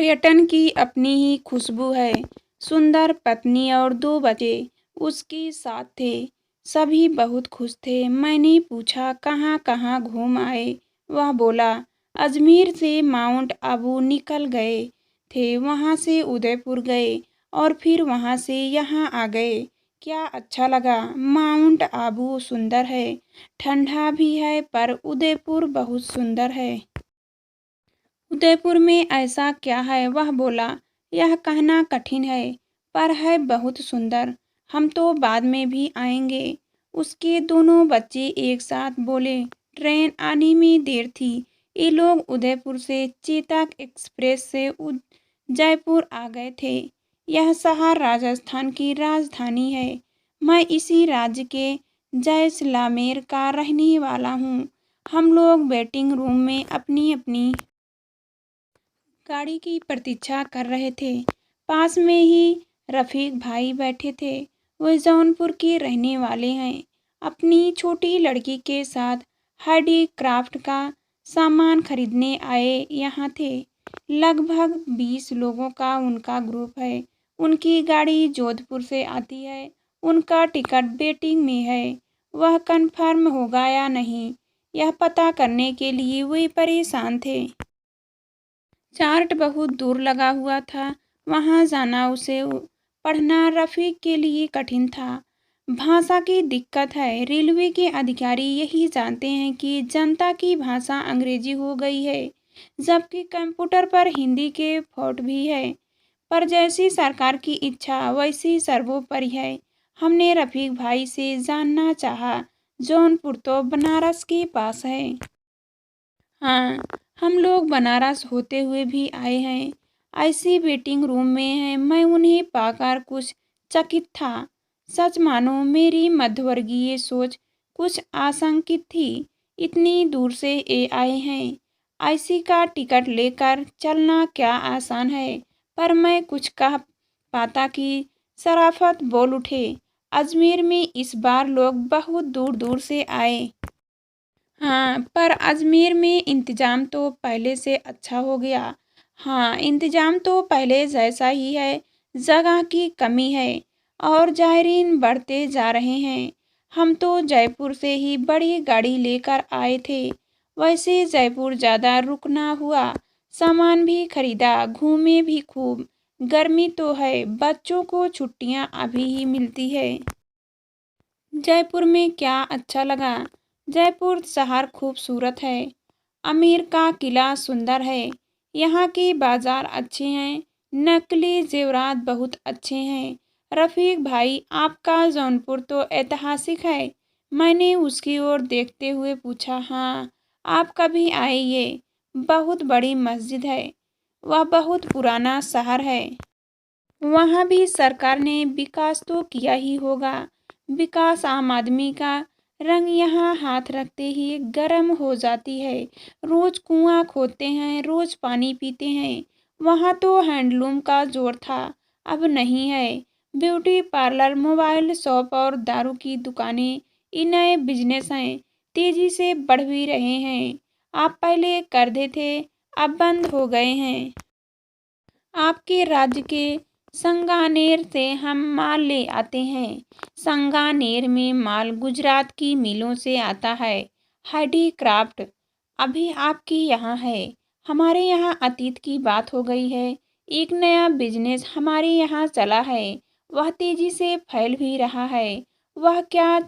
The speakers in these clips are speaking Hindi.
पर्यटन की अपनी ही खुशबू है। सुंदर पत्नी और 2 बच्चे उसके साथ थे। सभी बहुत खुश थे। मैंने पूछा कहाँ-कहाँ घूम आए? वह बोला अजमेर से माउंट आबू निकल गए थे, वहाँ से उदयपुर गए और फिर वहाँ से यहाँ आ गए। क्या अच्छा लगा। माउंट आबू सुंदर है, ठंडा भी है पर उदयपुर बहुत सुंदर है। उदयपुर में ऐसा क्या है? वह बोला। यह कहना कठिन है, पर है बहुत सुंदर। हम तो बाद में भी आएंगे। उसके दोनों बच्चे एक साथ बोले। ट्रेन आने में देर थी। ये लोग उदयपुर से चेतक एक्सप्रेस से जयपुर आ गए थे। यह शहर राजस्थान की राजधानी है। मैं इसी राज्य के जैसलमेर का रहने वाला हूँ। हम लोग वेटिंग रूम में अपनी अपनी गाड़ी की प्रतीक्षा कर रहे थे। पास में ही रफीक भाई बैठे थे। वे जौनपुर के रहने वाले हैं। अपनी छोटी लड़की के साथ हैंडीक्राफ्ट का सामान खरीदने आए यहाँ थे। लगभग 20 लोगों का उनका ग्रुप है। उनकी गाड़ी जोधपुर से आती है। उनका टिकट वेटिंग में है। वह कन्फर्म होगा या नहीं, यह पता करने के लिए वे परेशान थे। चार्ट बहुत दूर लगा हुआ था। वहां जाना, उसे पढ़ना रफीक के लिए कठिन था। भाषा की दिक्कत है। रेलवे के अधिकारी यही जानते हैं कि जनता की भाषा अंग्रेजी हो गई है, जबकि कंप्यूटर पर हिंदी के फॉन्ट भी है। पर जैसी सरकार की इच्छा वैसी सर्वोपरि है। हमने रफीक भाई से जानना चाहा। जौनपुर तो बनारस के पास है। हाँ, हम लोग बनारस होते हुए भी आए हैं। ऐसी वेटिंग रूम में हैं। मैं उन्हें पाकर कुछ चकित था। सच मानो मेरी मध्यवर्गीय सोच कुछ आशंकित थी। इतनी दूर से ये आए हैं। ऐसी का टिकट लेकर चलना क्या आसान है? पर मैं कुछ कह पाता कि शराफत बोल उठे। अजमेर में इस बार लोग बहुत दूर दूर से आए। हाँ, पर अजमेर में इंतज़ाम तो पहले से अच्छा हो गया। हाँ, इंतज़ाम तो पहले जैसा ही है। जगह की कमी है और ज़ायरीन बढ़ते जा रहे हैं। हम तो जयपुर से ही बड़ी गाड़ी लेकर आए थे। वैसे जयपुर ज़्यादा रुकना हुआ। सामान भी खरीदा, घूमे भी खूब। गर्मी तो है, बच्चों को छुट्टियाँ अभी ही मिलती है। जयपुर में क्या अच्छा लगा? जयपुर शहर खूबसूरत है। आमेर का किला सुंदर है। यहाँ के बाजार अच्छे हैं। नकली जेवरात बहुत अच्छे हैं। रफीक भाई, आपका जौनपुर तो ऐतिहासिक है। मैंने उसकी ओर देखते हुए पूछा। हाँ, आप कभी आइए। बहुत बड़ी मस्जिद है। वह बहुत पुराना शहर है। वहाँ भी सरकार ने विकास तो किया ही होगा। विकास आम आदमी का रंग यहाँ हाथ रखते ही गर्म हो जाती है। रोज कुआं खोदते हैं, रोज पानी पीते हैं। वहाँ तो हैंडलूम का जोर था, अब नहीं है। ब्यूटी पार्लर, मोबाइल शॉप और दारू की दुकानें, ये नए बिजनेस हैं, तेजी से बढ़ भी रहे हैं। आप पहले करते थे, अब बंद हो गए हैं। आपके राज्य के संगानेर से हम माल ले आते हैं। संगानेर में माल गुजरात की मिलों से आता है। हैंडीक्राफ्ट अभी आपके यहाँ है। हमारे यहाँ अतीत की बात हो गई है। एक नया बिजनेस हमारे यहाँ चला है। वह तेजी से फैल भी रहा है। वह क्या?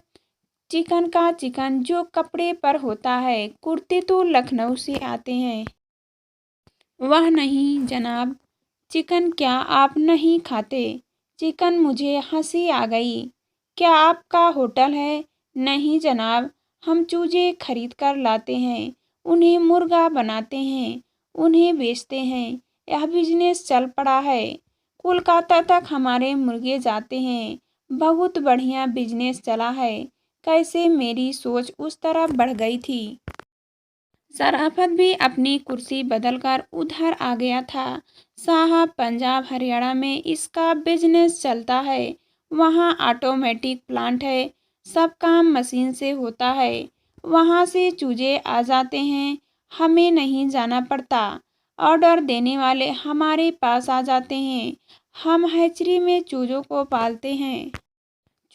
चिकन का चिकन जो कपड़े पर होता है। कुर्ते तो लखनऊ से आते हैं। वह नहीं जनाब। चिकन क्या आप नहीं खाते? चिकन, मुझे हंसी आ गई। क्या आपका होटल है? नहीं जनाब, हम चूजे खरीद कर लाते हैं, उन्हें मुर्गा बनाते हैं, उन्हें बेचते हैं। यह बिजनेस चल पड़ा है। कोलकाता तक हमारे मुर्गे जाते हैं। बहुत बढ़िया बिजनेस चला है। कैसे मेरी सोच उस तरफ बढ़ गई थी। शराफत भी अपनी कुर्सी बदलकर उधर आ गया था। साहब, पंजाब हरियाणा में इसका बिजनेस चलता है। वहाँ ऑटोमेटिक प्लांट है। सब काम मशीन से होता है। वहाँ से चूजे आ जाते हैं, हमें नहीं जाना पड़ता। ऑर्डर देने वाले हमारे पास आ जाते हैं। हम हैचरी में चूजों को पालते हैं।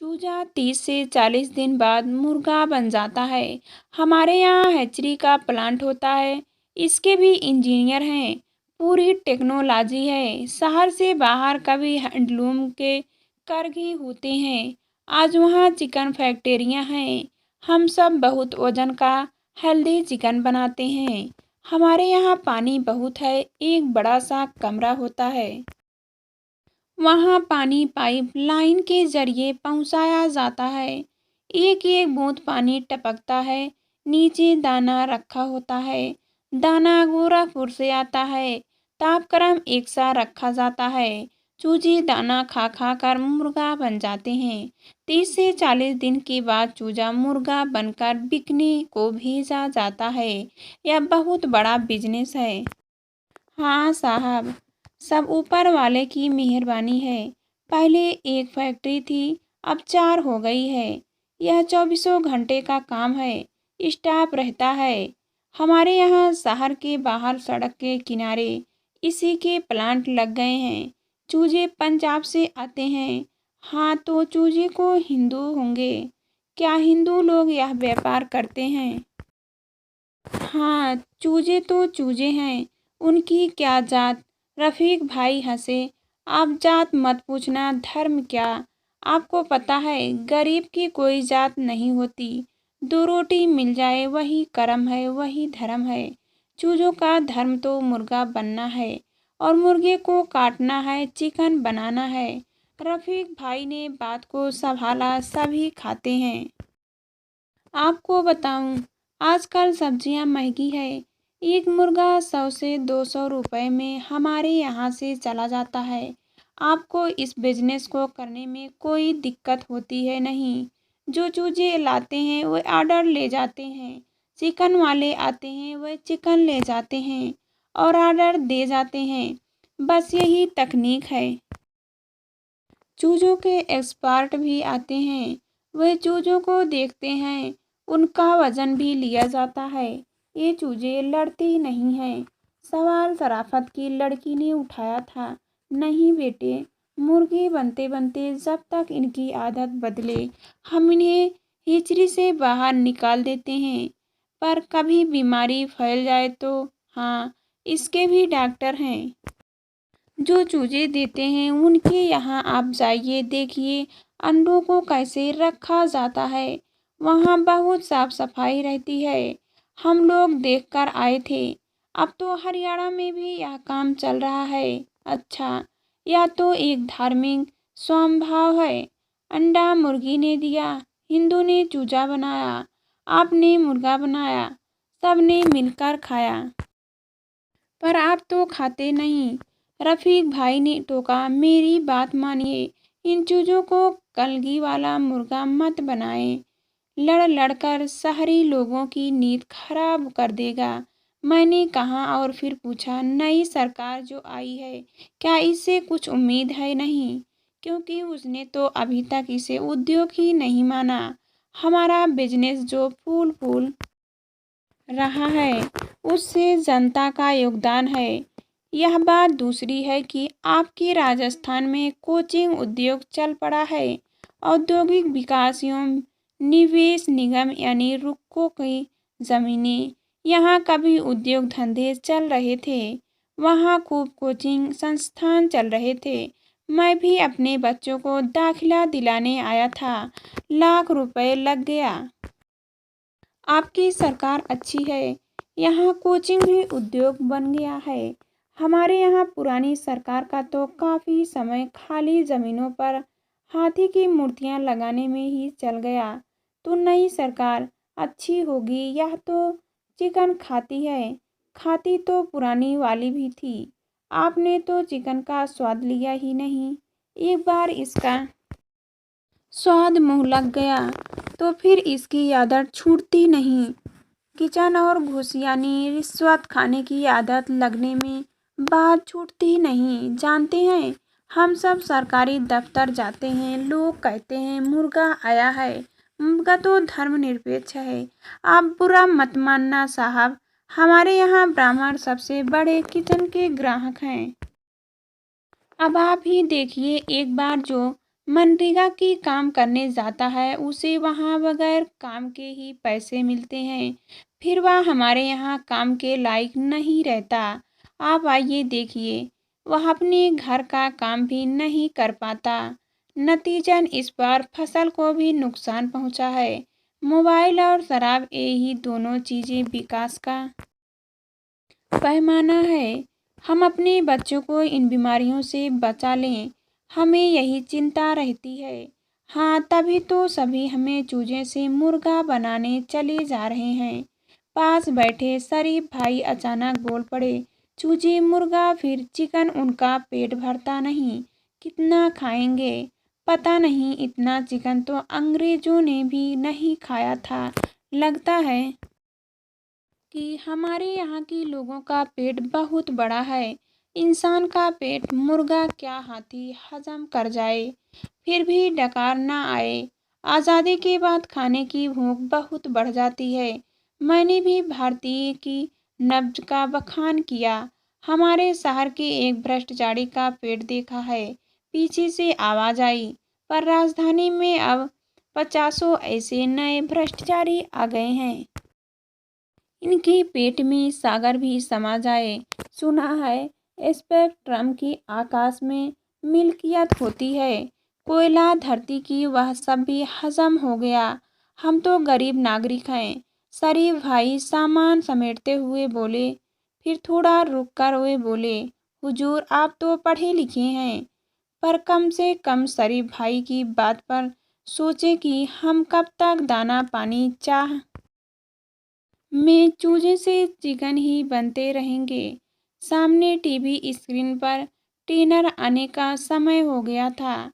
चूजा 30 से 40 दिन बाद मुर्गा बन जाता है। हमारे यहाँ हैचरी का प्लांट होता है। इसके भी इंजीनियर हैं। पूरी टेक्नोलॉजी है। शहर से बाहर कभी हैंडलूम के करघे होते हैं। आज वहाँ चिकन फैक्ट्रियाँ हैं। हम सब बहुत वजन का हेल्दी चिकन बनाते हैं। हमारे यहाँ पानी बहुत है। एक बड़ा सा कमरा होता है। वहाँ पानी पाइप लाइन के जरिए पहुँचाया जाता है। एक एक बूंद पानी टपकता है। नीचे दाना रखा होता है। दाना गोरखपुर से आता है। तापक्रम एक सा रखा जाता है। चूजे दाना खा खा कर मुर्गा बन जाते हैं। 30 से 40 दिन के बाद चूजा मुर्गा बनकर बिकने को भेजा जाता है। यह बहुत बड़ा बिजनेस है। हाँ साहब, सब ऊपर वाले की मेहरबानी है। पहले एक फैक्ट्री थी, अब 4 हो गई है। यह 24 घंटे का काम है। स्टाफ रहता है। हमारे यहाँ शहर के बाहर सड़क के किनारे इसी के प्लांट लग गए हैं। चूजे पंजाब से आते हैं। हाँ, तो चूजे को हिंदू होंगे। क्या हिंदू लोग यह व्यापार करते हैं? हाँ, चूजे तो चूजे हैं। उनकी क्या जात? रफीक भाई हंसे। आप जात मत पूछना, धर्म क्या? आपको पता है गरीब की कोई जात नहीं होती। 2 रोटी मिल जाए वही कर्म है, वही धर्म है। चूजों का धर्म तो मुर्गा बनना है और मुर्गे को काटना है, चिकन बनाना है। रफीक भाई ने बात को संभाला। सभी खाते हैं। आपको बताऊं, आजकल सब्जियां महंगी है। एक मुर्गा 100 से 200 रुपए में हमारे यहाँ से चला जाता है। आपको इस बिजनेस को करने में कोई दिक्कत होती है नहीं। जो चूजे लाते हैं वो ऑर्डर ले जाते हैं। चिकन वाले आते हैं वह चिकन ले जाते हैं और ऑर्डर दे जाते हैं। बस यही तकनीक है। चूजों के एक्सपर्ट भी आते हैं। वे चूजों को देखते हैं। उनका वजन भी लिया जाता है। ये चूजे लड़ते नहीं हैं। सवाल शराफत की लड़की ने उठाया था। नहीं बेटे, मुर्गे बनते बनते जब तक इनकी आदत बदले हम इन्हें हिचरी से बाहर निकाल देते हैं। पर कभी बीमारी फैल जाए तो हाँ, इसके भी डॉक्टर हैं। जो चूजे देते हैं उनके यहाँ आप जाइए, देखिए अंडों को कैसे रखा जाता है। वहाँ बहुत साफ सफाई रहती है। हम लोग देखकर आए थे। अब तो हरियाणा में भी यह काम चल रहा है। अच्छा, यह तो एक धार्मिक स्वभाव है। अंडा मुर्गी ने दिया, हिंदू ने चूजा बनाया, आपने मुर्गा बनाया, सबने मिलकर खाया। पर आप तो खाते नहीं। रफीक भाई ने टोका। मेरी बात मानिए। इन चूजों को कलगी वाला मुर्गा मत बनाएं। लड़ लड़कर शहरी लोगों की नींद खराब कर देगा। मैंने कहा और फिर पूछा, नई सरकार जो आई है क्या इससे कुछ उम्मीद है? नहीं, क्योंकि उसने तो अभी तक इसे उद्योग ही नहीं माना। हमारा बिजनेस जो फूल फूल रहा है उससे जनता का योगदान है। यह बात दूसरी है कि आपके राजस्थान में कोचिंग उद्योग चल पड़ा है। औद्योगिक विकास एवं निवेश निगम यानी रुको की जमीनें, यहाँ कभी उद्योग धंधे चल रहे थे। वहाँ खूब कोचिंग संस्थान चल रहे थे। मैं भी अपने बच्चों को दाखिला दिलाने आया था। लाख रुपए लग गया। आपकी सरकार अच्छी है। यहाँ कोचिंग भी उद्योग बन गया है। हमारे यहाँ पुरानी सरकार का तो काफ़ी समय खाली ज़मीनों पर हाथी की मूर्तियाँ लगाने में ही चल गया। तो नई सरकार अच्छी होगी। यह तो चिकन खाती है। खाती तो पुरानी वाली भी थी। आपने तो चिकन का स्वाद लिया ही नहीं। एक बार इसका स्वाद मुँह लग गया तो फिर इसकी आदत छूटती नहीं। किचन और घूस यानी रिश्वत खाने की आदत लगने में बात छूटती नहीं। जानते हैं, हम सब सरकारी दफ्तर जाते हैं, लोग कहते हैं मुर्गा आया है। मुर्गा तो धर्मनिरपेक्ष है। आप बुरा मत मानना साहब, हमारे यहाँ ब्राह्मण सबसे बड़े किचन के ग्राहक हैं। अब आप ही देखिए, एक बार जो मनरेगा की काम करने जाता है उसे वहाँ बगैर काम के ही पैसे मिलते हैं, फिर वह हमारे यहाँ काम के लायक नहीं रहता। आप आइए देखिए, वह अपने घर का काम भी नहीं कर पाता। नतीजन इस बार फसल को भी नुकसान पहुँचा है। मोबाइल और शराब, यही दोनों चीज़ें विकास का पैमाना है। हम अपने बच्चों को इन बीमारियों से बचा लें, हमें यही चिंता रहती है। हाँ, तभी तो सभी हमें चूजे से मुर्गा बनाने चले जा रहे हैं। पास बैठे शरीफ भाई अचानक बोल पड़े, चूजे मुर्गा फिर चिकन, उनका पेट भरता नहीं, कितना खाएंगे? पता नहीं, इतना चिकन तो अंग्रेजों ने भी नहीं खाया था। लगता है कि हमारे यहाँ के लोगों का पेट बहुत बड़ा है। इंसान का पेट मुर्गा क्या हाथी हजम कर जाए, फिर भी डकार ना आए। आज़ादी के बाद खाने की भूख बहुत बढ़ जाती है। मैंने भी भारतीय की नब्ज का बखान किया। हमारे शहर के एक भ्रष्टाचारी का पेट देखा है। पीछे से आवाज़ आई, पर राजधानी में अब 50 ऐसे नए भ्रष्टाचारी आ गए हैं। इनके पेट में सागर भी समा जाए। सुना है स्पेक्ट्रम की आकाश में मिल्कियत होती है, कोयला धरती की, वह सब भी हजम हो गया। हम तो गरीब नागरिक हैं। शरीफ भाई सामान समेटते हुए बोले। फिर थोड़ा रुक कर वे बोले, हुजूर आप तो पढ़े लिखे हैं, पर कम से कम शरीफ भाई की बात पर सोचे कि हम कब तक दाना पानी चाह में चूजे से चिकन ही बनते रहेंगे। सामने टीवी स्क्रीन पर टेनर आने का समय हो गया था।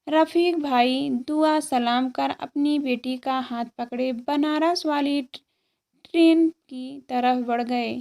रफीक भाई दुआ सलाम कर अपनी बेटी का हाथ पकड़े बनारस वाली ट्रेन की तरफ बढ़ गए।